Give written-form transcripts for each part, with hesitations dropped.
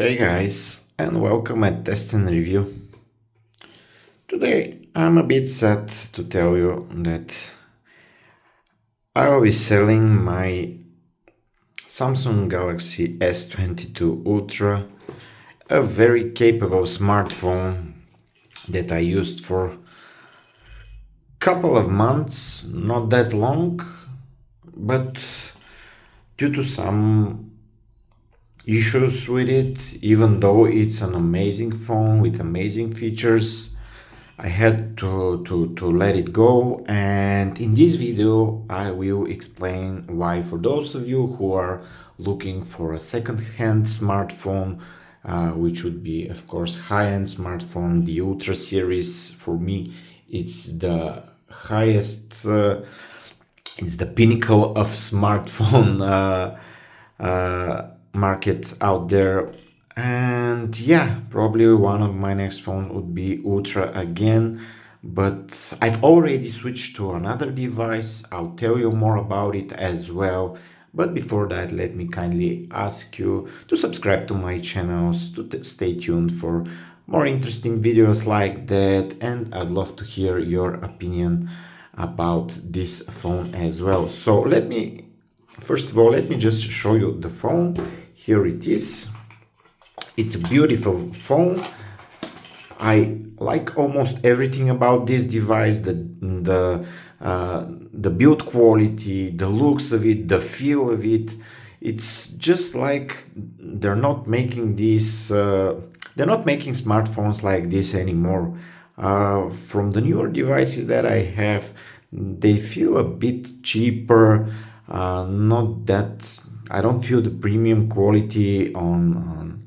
Hey guys, and welcome at Test and Review. Today I'm a bit sad to tell you that I will be selling my Samsung Galaxy S22 Ultra, a very capable smartphone that I used for a couple of months, not that long, but due to some issues with it, even though it's an amazing phone with amazing features, I had to let it go, and in this video I will explain why. For those of you who are looking for a second-hand smartphone, which would be of course high-end smartphone, the Ultra series, for me it's the highest, it's the pinnacle of smartphone market out there. And yeah, probably one of my next phones would be Ultra again, but I've already switched to another device. I'll tell you more about it as well. But before that, let me kindly ask you to subscribe to my channels, to stay tuned for more interesting videos like that, and I'd love to hear your opinion about this phone as well. So first of all, let me just show you the phone. Here it is. It's a beautiful phone. I like almost everything about this device, the build quality, the looks of it, the feel of it. It's just like they're not making smartphones like this anymore. From the newer devices that I have, they feel a bit cheaper. Not that I don't feel the premium quality on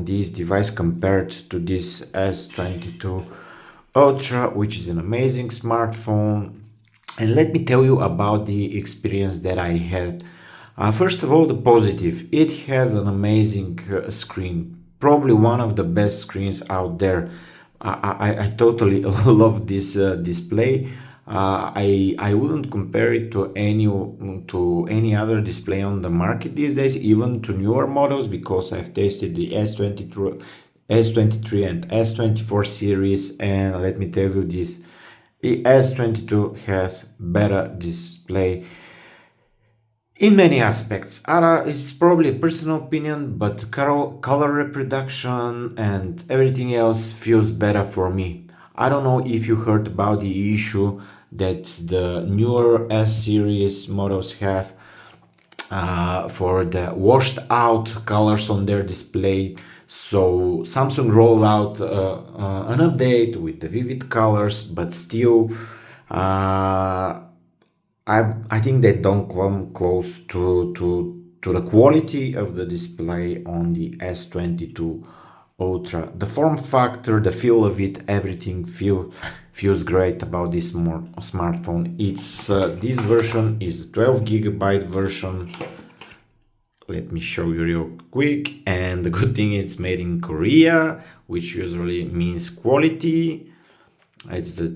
this device compared to this S22 Ultra, which is an amazing smartphone. And let me tell you about the experience that I had. First of all, the positive. It has an amazing screen, probably one of the best screens out there. I totally love this display. I wouldn't compare it to any other display on the market these days, even to newer models, because I've tasted the S23 and S24 series, and let me tell you this, the S22 has better display in many aspects. It's probably a personal opinion, but color reproduction and everything else feels better for me. I don't know if you heard about the issue that the newer S series models have for the washed out colors on their display. So Samsung rolled out an update with the vivid colors, but still I think they don't come close to the quality of the display on the S22 Ultra. The form factor, the feel of it, everything feels great about this smartphone. It's this version is a 12 GB version. Let me show you real quick. And the good thing, it's made in Korea, which usually means quality. It's the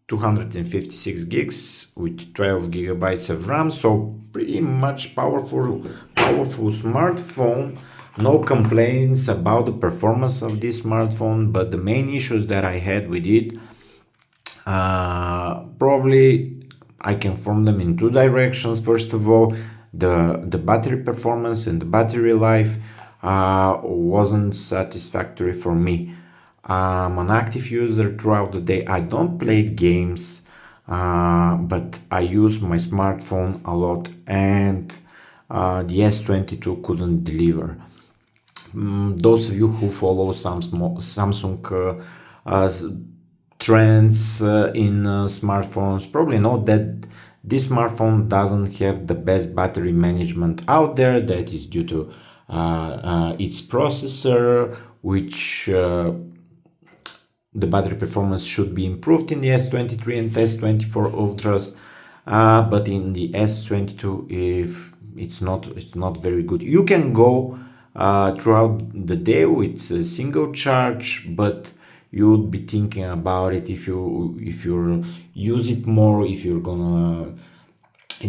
256 gigs with 12 GB of RAM, so pretty much powerful smartphone. No complaints about the performance of this smartphone, but the main issues that I had with it, probably I can form them in two directions. First of all, the battery performance and the battery life wasn't satisfactory for me. I'm an active user throughout the day. I don't play games, but I use my smartphone a lot, and the S22 couldn't deliver. Those of you who follow Samsung trends in smartphones probably know that this smartphone doesn't have the best battery management out there. That is due to its processor, which the battery performance should be improved in the S23 and S24 Ultras, but in the S22, if it's not very good. You can go throughout the day with a single charge, but you would be thinking about it if you use it more, if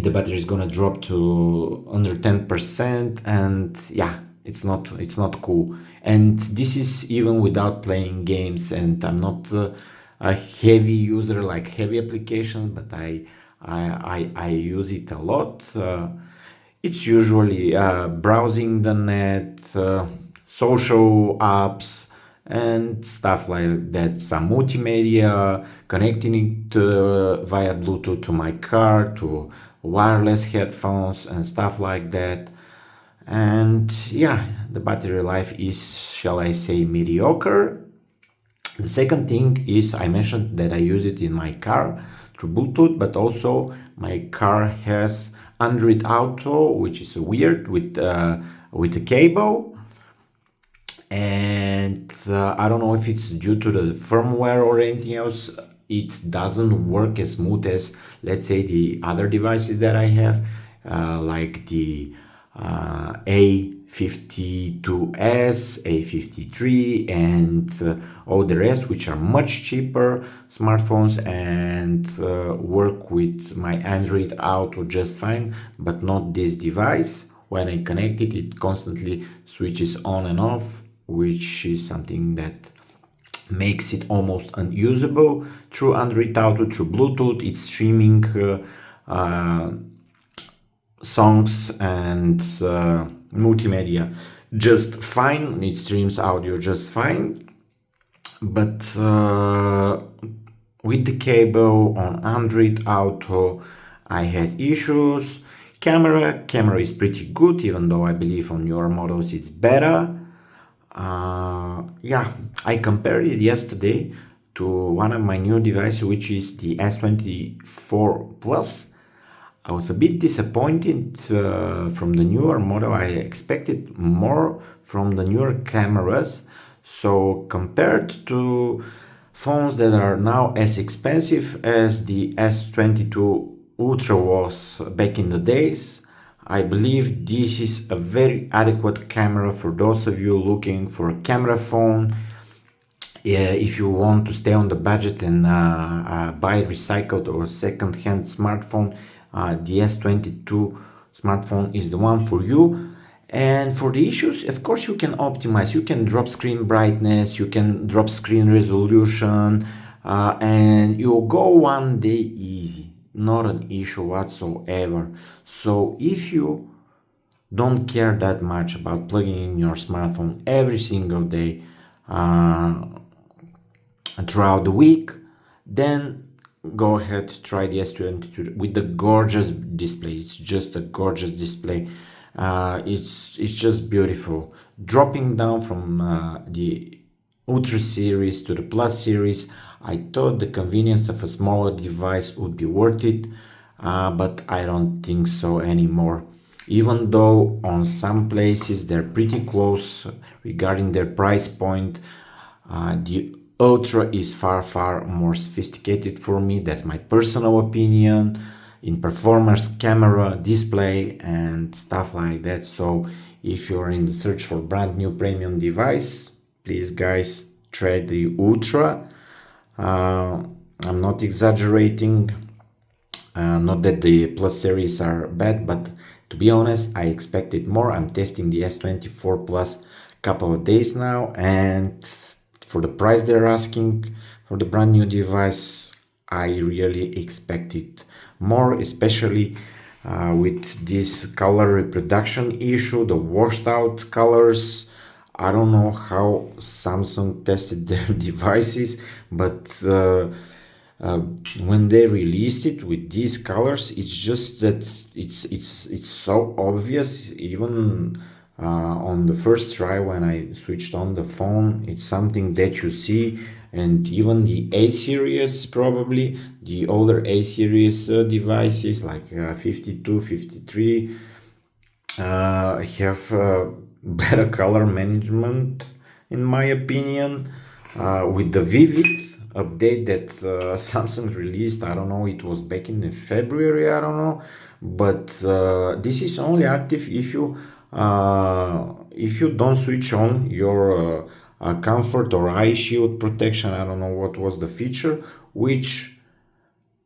the battery is gonna drop to under 10%, and yeah, it's not cool. And this is even without playing games, and I'm not a heavy user, like heavy applications, but I use it a lot. It's usually browsing the net, social apps, and stuff like that. Some multimedia, connecting it via Bluetooth to my car, to wireless headphones, and stuff like that. And yeah, the battery life is, shall I say, mediocre. The second thing is, I mentioned that I use it in my car through Bluetooth, but also my car has Android Auto, which is weird with the cable. And I don't know if it's due to the firmware or anything else. It doesn't work as smooth as, let's say, the other devices that I have, like the A52s, A53, and all the rest, which are much cheaper smartphones and work with my Android Auto just fine, but not this device. When I connect it, it constantly switches on and off, which is something that makes it almost unusable. Through Android Auto, through Bluetooth, it's streaming songs and multimedia just fine. It streams audio just fine. But with the cable on Android Auto, I had issues. Camera is pretty good, even though I believe on your models it's better. Yeah, I compared it yesterday to one of my new devices, which is the S24 Plus. I was a bit disappointed from the newer model. I expected more from the newer cameras. So compared to phones that are now as expensive as the S22 Ultra was back in the days, I believe this is a very adequate camera for those of you looking for a camera phone. If you want to stay on the budget and buy recycled or second-hand smartphone, the S22 smartphone is the one for you. And for the issues, of course, you can optimize. You can drop screen brightness, you can drop screen resolution, and you'll go one day easy. Not an issue whatsoever. So if you don't care that much about plugging in your smartphone every single day throughout the week, then go ahead, try the S22 with the gorgeous display. It's just a gorgeous display. It's just beautiful. Dropping down from the Ultra series to the Plus series, I thought the convenience of a smaller device would be worth it, but I don't think so anymore. Even though on some places they're pretty close regarding their price point, the Ultra is far more sophisticated for me. That's my personal opinion in performance, camera, display, and stuff like that. So if you're in the search for brand new premium device, please guys, try the Ultra. I'm not exaggerating. Not that the Plus series are bad, but to be honest, I expected more. I'm testing the S24 Plus couple of days now, and for the price they're asking for the brand new device, I really expected more, especially with this color reproduction issue, the washed out colors. I don't know how Samsung tested their devices, but when they released it with these colors, it's just that it's so obvious. Even on the first try when I switched on the phone, it's something that you see. And even the A series, probably the older A series devices like 52, 53 have better color management, in my opinion. With the Vivid update that Samsung released, I don't know, it was back in February, I don't know, but this is only active if you don't switch on your comfort or eye shield protection. I don't know what was the feature, which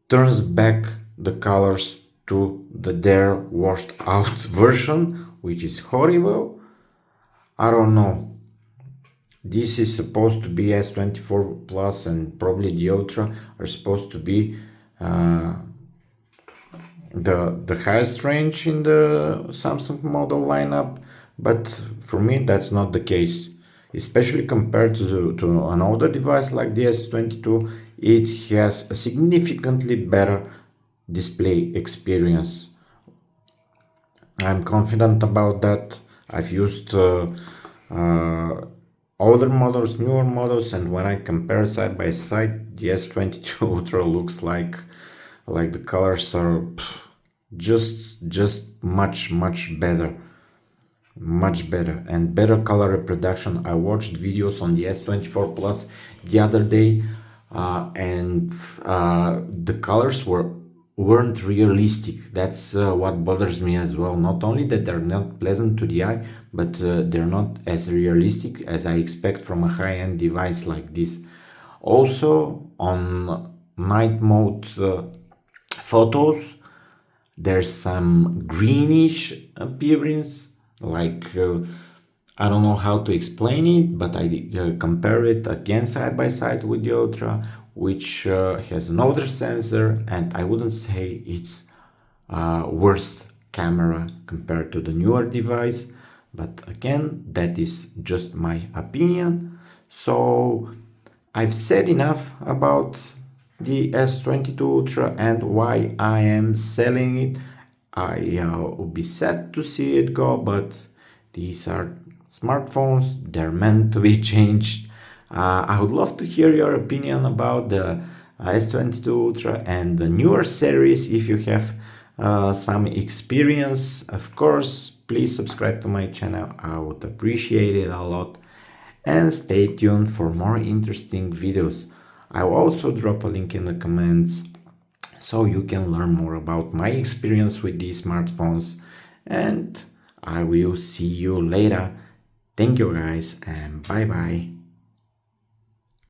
turns back the colors to their washed out version, which is horrible. I don't know. This is supposed to be S24 Plus, and probably the Ultra are supposed to be uh, the highest range in the Samsung model lineup, but for me that's not the case. Especially compared to an older device like the S22, it has a significantly better display experience. I'm confident about that. I've used uh, older models, newer models, and when I compare side by side, the S22 Ultra looks like the colors are just much better, much better, and better color reproduction. I watched videos on the S24 Plus the other day, and the colors weren't realistic. That's what bothers me as well. Not only that they're not pleasant to the eye, but they're not as realistic as I expect from a high-end device like this. Also, on night mode photos, there's some greenish appearance, like I don't know how to explain it, but I compare it again side by side with the Ultra, which has an older sensor, and I wouldn't say it's worse camera compared to the newer device, but again, that is just my opinion. So I've said enough about the S22 Ultra and why I am selling it. I will be sad to see it go, but these are smartphones, they're meant to be changed. I would love to hear your opinion about the S22 Ultra and the newer series if you have some experience. Of course, please subscribe to my channel, I would appreciate it a lot. And stay tuned for more interesting videos. I'll also drop a link in the comments so you can learn more about my experience with these smartphones, and I will see you later. Thank you guys, and bye bye.